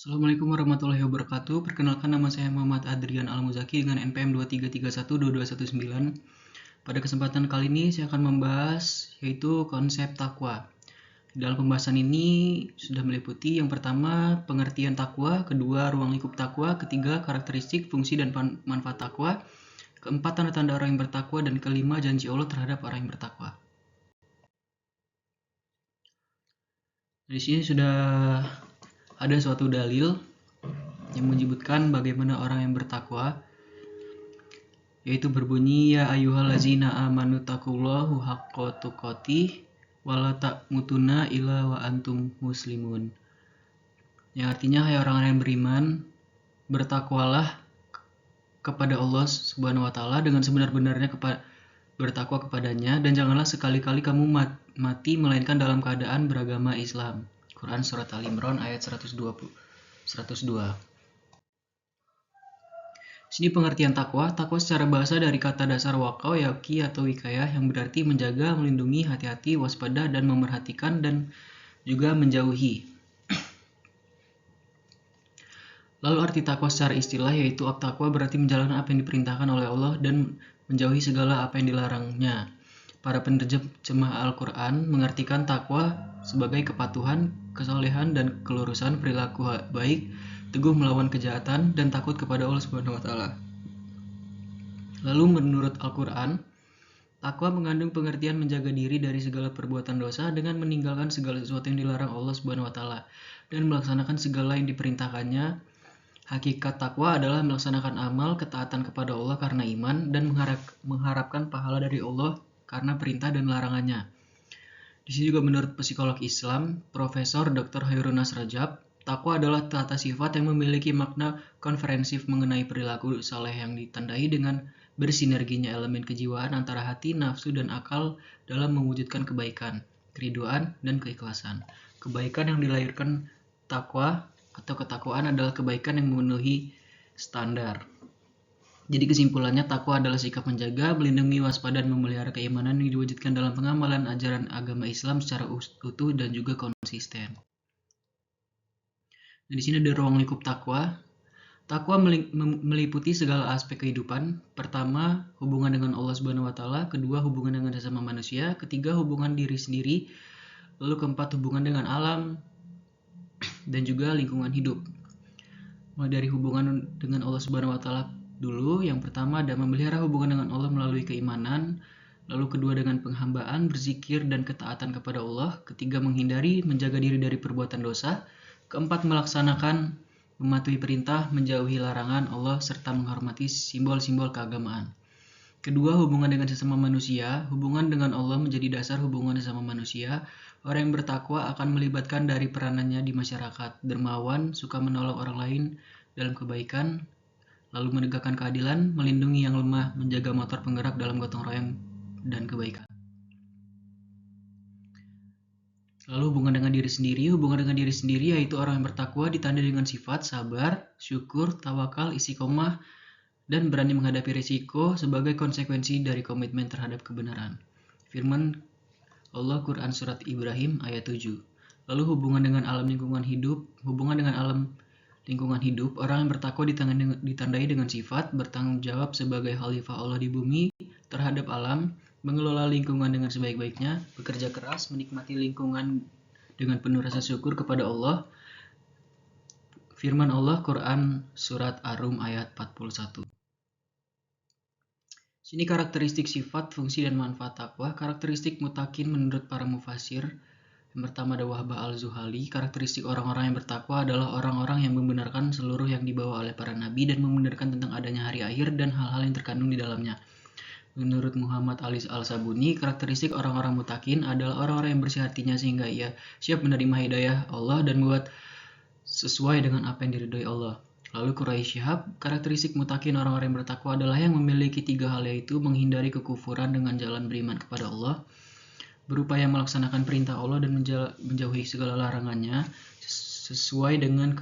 Assalamualaikum warahmatullahi wabarakatuh. Perkenalkan, nama saya Muhammad Adrian Al-Muzaki dengan NPM 23312219. Pada kesempatan kali ini saya akan membahas yaitu konsep takwa. Dalam pembahasan ini sudah meliputi yang pertama pengertian takwa, kedua ruang lingkup takwa, ketiga karakteristik, fungsi dan manfaat takwa, keempat tanda-tanda orang yang bertakwa, dan kelima janji Allah terhadap orang yang bertakwa. Di sini sudah ada suatu dalil yang menyebutkan bagaimana orang yang bertakwa, yaitu berbunyi, ya ayyuhallazina amanu taqullahu haqqa tuqatih wa la tamutunna illa wa antum muslimun. Yang artinya, hai orang-orang yang beriman, bertakwalah kepada Allah Subhanahu wa taala dengan sebenar-benarnya bertakwa kepadanya, dan janganlah sekali-kali kamu mati melainkan dalam keadaan beragama Islam. Quran surat Al-Imran ayat 102. Sini pengertian takwa. Takwa secara bahasa dari kata dasar wakau, yaki atau wikayah, yang berarti menjaga, melindungi, hati-hati, waspada, dan memerhatikan, dan juga menjauhi. Lalu arti takwa secara istilah yaitu takwa berarti menjalankan apa yang diperintahkan oleh Allah dan menjauhi segala apa yang dilarangnya. Para penerjemah Al-Quran mengartikan takwa sebagai kepatuhan, kesolehan, dan kelurusan perilaku baik, teguh melawan kejahatan, dan takut kepada Allah Subhanahu wa taala. Lalu menurut Al-Quran, takwa mengandung pengertian menjaga diri dari segala perbuatan dosa dengan meninggalkan segala sesuatu yang dilarang Allah Subhanahu wa taala dan melaksanakan segala yang diperintahkannya. Hakikat takwa adalah melaksanakan amal ketaatan kepada Allah karena iman dan mengharapkan pahala dari Allah karena perintah dan larangannya. Di sini juga menurut psikolog Islam, Profesor Dr. Hairun Nasrajab, takwa adalah tata sifat yang memiliki makna konferensif mengenai perilaku saleh yang ditandai dengan bersinerginya elemen kejiwaan antara hati, nafsu, dan akal dalam mewujudkan kebaikan, keriduan, dan keikhlasan. Kebaikan yang dilahirkan takwa atau ketakwaan adalah kebaikan yang memenuhi standar. Jadi kesimpulannya, takwa adalah sikap menjaga, melindungi, waspada, dan memelihara keimanan yang diwujudkan dalam pengamalan ajaran agama Islam secara utuh dan juga konsisten. Nah, di sini ada ruang lingkup takwa. Takwa meliputi segala aspek kehidupan. Pertama, hubungan dengan Allah Subhanahu wa taala, kedua, hubungan dengan sesama manusia, ketiga, hubungan diri sendiri, lalu keempat, hubungan dengan alam dan juga lingkungan hidup. Mulai dari hubungan dengan Allah Subhanahu wa taala dulu. Yang pertama ada memelihara hubungan dengan Allah melalui keimanan, lalu kedua dengan penghambaan, berzikir, dan ketaatan kepada Allah, ketiga menghindari, menjaga diri dari perbuatan dosa, keempat melaksanakan, mematuhi perintah, menjauhi larangan Allah, serta menghormati simbol-simbol keagamaan. Kedua, hubungan dengan sesama manusia. Hubungan dengan Allah menjadi dasar hubungan sesama manusia. Orang yang bertakwa akan melibatkan dari peranannya di masyarakat, dermawan, suka menolong orang lain dalam kebaikan, lalu menegakkan keadilan, melindungi yang lemah, menjaga motor penggerak dalam gotong royong dan kebaikan. Lalu hubungan dengan diri sendiri. Hubungan dengan diri sendiri yaitu orang yang bertakwa ditandai dengan sifat sabar, syukur, tawakal, istiqomah, dan berani menghadapi risiko sebagai konsekuensi dari komitmen terhadap kebenaran. Firman Allah Quran Surat Ibrahim ayat 7. Lalu hubungan dengan alam lingkungan hidup. Hubungan dengan alam lingkungan hidup, orang yang bertakwa ditandai dengan sifat bertanggung jawab sebagai khalifah Allah di bumi terhadap alam, mengelola lingkungan dengan sebaik-baiknya, bekerja keras, menikmati lingkungan dengan penuh rasa syukur kepada Allah. Firman Allah Quran Surat Ar-Rum ayat 41. Sini karakteristik sifat, fungsi, dan manfaat takwa. Karakteristik mutakin menurut para mufasir. Yang pertama ada Wahbah Al-Zuhali. Karakteristik orang-orang yang bertakwa adalah orang-orang yang membenarkan seluruh yang dibawa oleh para nabi dan membenarkan tentang adanya hari akhir dan hal-hal yang terkandung di dalamnya. Menurut Muhammad Ali Al-Sabuni, karakteristik orang-orang mutakin adalah orang-orang yang bersih hatinya sehingga ia siap menerima hidayah Allah dan buat sesuai dengan apa yang diridhoi Allah. Lalu Quraisy Syihab, karakteristik mutakin orang-orang yang bertakwa adalah yang memiliki tiga hal, yaitu menghindari kekufuran dengan jalan beriman kepada Allah, berupaya melaksanakan perintah Allah dan menjauhi segala larangannya sesuai dengan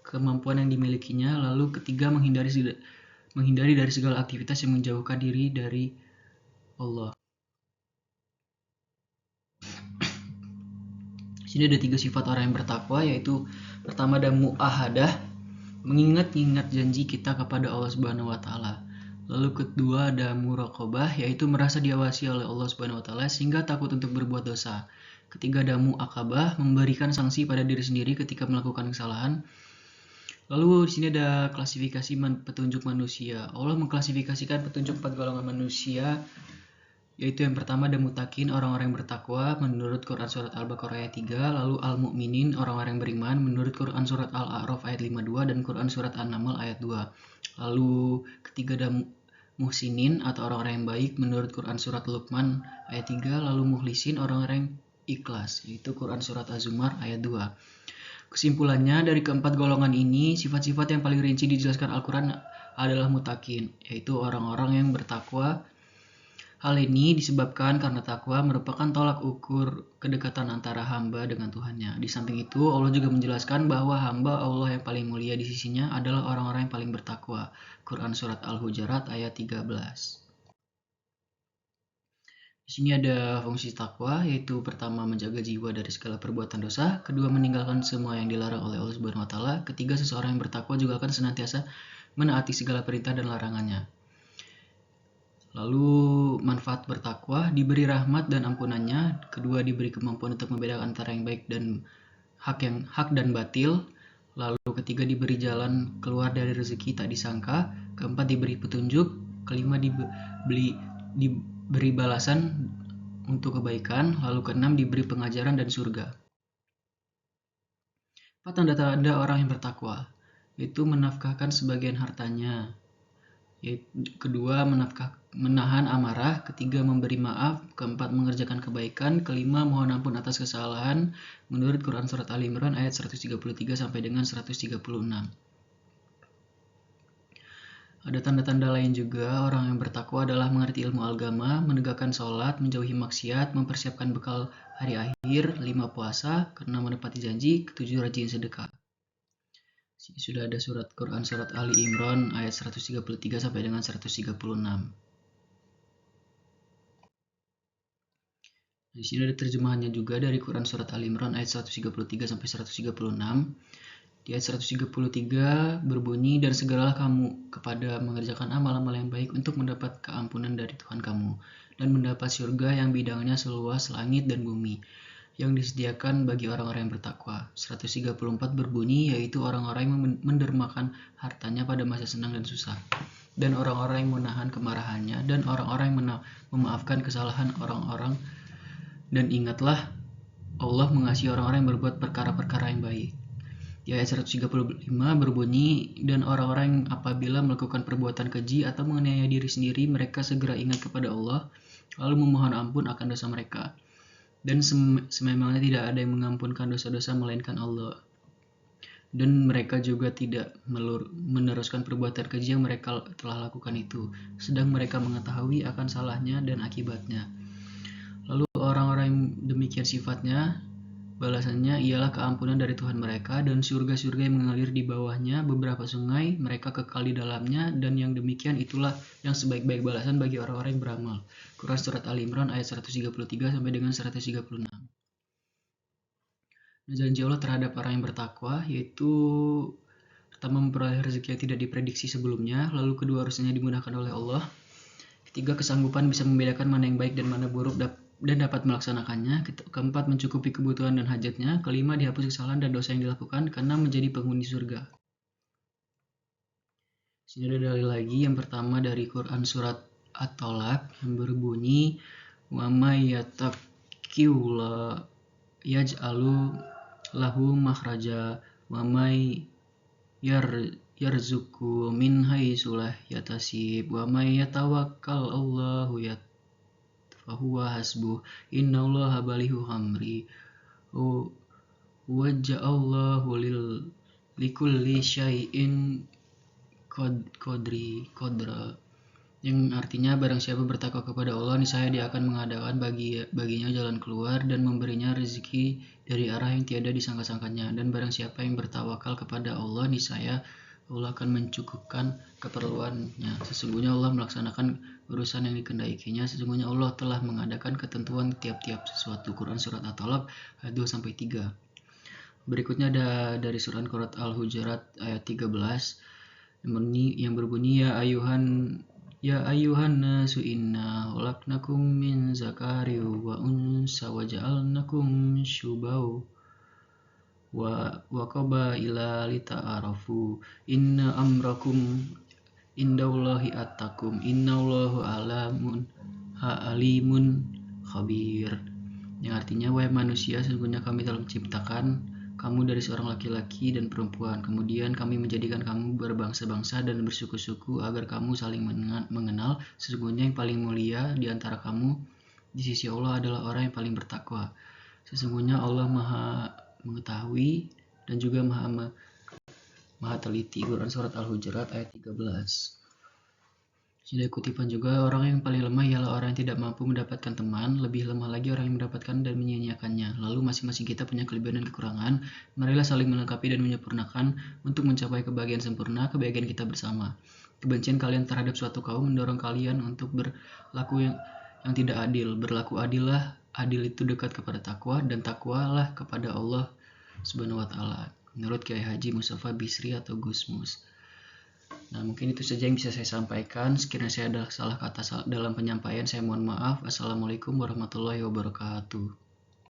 kemampuan yang dimilikinya. Lalu ketiga, menghindari dari segala aktivitas yang menjauhkan diri dari Allah. Sini ada tiga sifat orang yang bertakwa, yaitu Pertama ada muahadah, mengingat-ingat janji kita kepada Allah Subhanahu wa taala. Lalu kedua ada muraqabah, yaitu merasa diawasi oleh Allah Subhanahu wa taala sehingga takut untuk berbuat dosa. Ketiga ada muaqabah, memberikan sanksi pada diri sendiri ketika melakukan kesalahan. Lalu di sini ada klasifikasi petunjuk manusia. Allah mengklasifikasikan petunjuk 4 golongan manusia, yaitu yang pertama ada mutakin, orang-orang yang bertakwa menurut Quran surat Al-Baqarah ayat 3, lalu al-mu'minin, orang-orang yang beriman menurut Quran surat Al-A'raf ayat 52 dan Quran surat An-Naml ayat 2. Lalu ketiga ada muhsinin atau orang-orang yang baik menurut Quran surat Luqman ayat 3, lalu muhlisin, orang-orang yang ikhlas, yaitu Quran surat Az-Zumar ayat 2. Kesimpulannya, dari keempat golongan ini, sifat-sifat yang paling rinci dijelaskan Al-Quran adalah mutakin, yaitu orang-orang yang bertakwa. Hal ini disebabkan karena takwa merupakan tolak ukur kedekatan antara hamba dengan Tuhannya. Di samping itu, Allah juga menjelaskan bahwa hamba Allah yang paling mulia di sisinya adalah orang-orang yang paling bertakwa. Quran surat Al-Hujurat ayat 13. Di sini ada fungsi takwa, yaitu pertama menjaga jiwa dari segala perbuatan dosa, kedua meninggalkan semua yang dilarang oleh Allah Subhanahu wa taala, ketiga seseorang yang bertakwa juga akan senantiasa menaati segala perintah dan larangannya. Lalu manfaat bertakwa, diberi rahmat dan ampunannya, kedua diberi kemampuan untuk membedakan antara yang baik dan hak dan batil, lalu ketiga diberi jalan keluar dari rezeki tak disangka, keempat diberi petunjuk, kelima diberi balasan untuk kebaikan, lalu keenam diberi pengajaran dan surga. Apa tanda-tanda orang yang bertakwa? Yaitu menafkahkan sebagian hartanya, kedua menahan amarah, ketiga memberi maaf, keempat mengerjakan kebaikan, kelima mohon ampun atas kesalahan menurut Quran surat Ali Imran ayat 133 sampai dengan 136. Ada tanda-tanda lain juga. Orang yang bertakwa adalah mengerti ilmu agama, menegakkan sholat, menjauhi maksiat, mempersiapkan bekal hari akhir, 5 puasa, karena menepati janji, 7 rajin sedekah. Sudah ada surat Quran surat Ali Imran ayat 133 sampai dengan 136. Di sini ada terjemahannya juga dari Quran surat Ali Imran ayat 133 sampai 136. Di ayat 133 berbunyi, dan segeralah kamu kepada mengerjakan amal-amal yang baik untuk mendapat keampunan dari Tuhan kamu dan mendapat surga yang bidangnya seluas langit dan bumi yang disediakan bagi orang-orang yang bertakwa. 134 berbunyi, yaitu orang-orang yang mendermakan hartanya pada masa senang dan susah, dan orang-orang yang menahan kemarahannya, dan orang-orang yang memaafkan kesalahan orang-orang. Dan ingatlah, Allah mengasihi orang-orang yang berbuat perkara-perkara yang baik. Di ayat 135 berbunyi, dan orang-orang yang apabila melakukan perbuatan keji atau menganiaya diri sendiri, mereka segera ingat kepada Allah, lalu memohon ampun akan dosa mereka. Dan sememangnya tidak ada yang mengampunkan dosa-dosa melainkan Allah. Dan mereka juga tidak meneruskan perbuatan keji yang mereka telah lakukan itu, sedang mereka mengetahui akan salahnya dan akibatnya. Lalu orang-orang yang demikian sifatnya, balasannya ialah keampunan dari Tuhan mereka dan surga-surga yang mengalir di bawahnya beberapa sungai, mereka kekal di dalamnya, dan yang demikian itulah yang sebaik-baik balasan bagi orang-orang yang beramal. Quran surat Ali Imran ayat 133 sampai dengan 136. Janji Allah terhadap orang yang bertakwa, yaitu pertama memperoleh rezeki yang tidak diprediksi sebelumnya, lalu kedua harusnya dimudahkan oleh Allah, ketiga kesanggupan bisa membedakan mana yang baik dan mana buruk dan dapat melaksanakannya, keempat mencukupi kebutuhan dan hajatnya, kelima dihapus kesalahan dan dosa yang dilakukan karena menjadi penghuni surga. Sini ada dalil lagi, yang pertama dari Quran surat At-Tolak yang berbunyi, wa may yattaqillah yaj'alu lahu makhraja wa may yarzuqhu min haitsu la yahtasib wa may yatawakkal Allahu fahuwa hasbuh innallaha balighu amri wa ja'allahu likulli syai'in qadra, yang artinya barang siapa bertakwa kepada Allah, niscaya Dia akan mengadakan baginya jalan keluar dan memberinya rezeki dari arah yang tiada disangka-sangkanya, dan barang siapa yang bertawakal kepada Allah, niscaya Allah akan mencukupkan keperluannya. Sesungguhnya Allah melaksanakan urusan yang dikehendakinya. Sesungguhnya Allah telah mengadakan ketentuan tiap-tiap sesuatu. Quran surat At-Talaq ayat 2-3. Berikutnya ada dari surat Al-Hujurat ayat 13 yang berbunyi ya ayuhan nasu inna khalaqnakum min zakari wa unsa wa ja'alnakum syubau wa qabaila lita'arafu inna amrakum indallahi attakum innallahu alimun khabir, yang artinya wahai manusia, sesungguhnya kami telah menciptakan kamu dari seorang laki-laki dan perempuan, kemudian kami menjadikan kamu berbangsa-bangsa dan bersuku-suku agar kamu saling mengenal. Sesungguhnya yang paling mulia di antara kamu di sisi Allah adalah orang yang paling bertakwa. Sesungguhnya Allah Maha mengetahui dan juga Maha teliti. Quran surat Al-Hujurat ayat 13. Ada kutipan juga, orang yang paling lemah ialah orang yang tidak mampu mendapatkan teman, lebih lemah lagi orang yang mendapatkan dan menyia-nyiakannya. Lalu masing-masing kita punya kelebihan dan kekurangan, marilah saling melengkapi dan menyempurnakan untuk mencapai kebahagiaan sempurna, kebahagiaan kita bersama. Kebencian kalian terhadap suatu kaum mendorong kalian untuk berlaku yang tidak adil. Berlaku adil itu dekat kepada takwa, dan takwalah kepada Allah Subhanahu wa Ta'ala. Menurut Kiai Haji Mustafa Bisri atau Gusmus. Nah, mungkin itu saja yang bisa saya sampaikan. Sekiranya saya ada salah kata dalam penyampaian, saya mohon maaf. Assalamualaikum warahmatullahi wabarakatuh.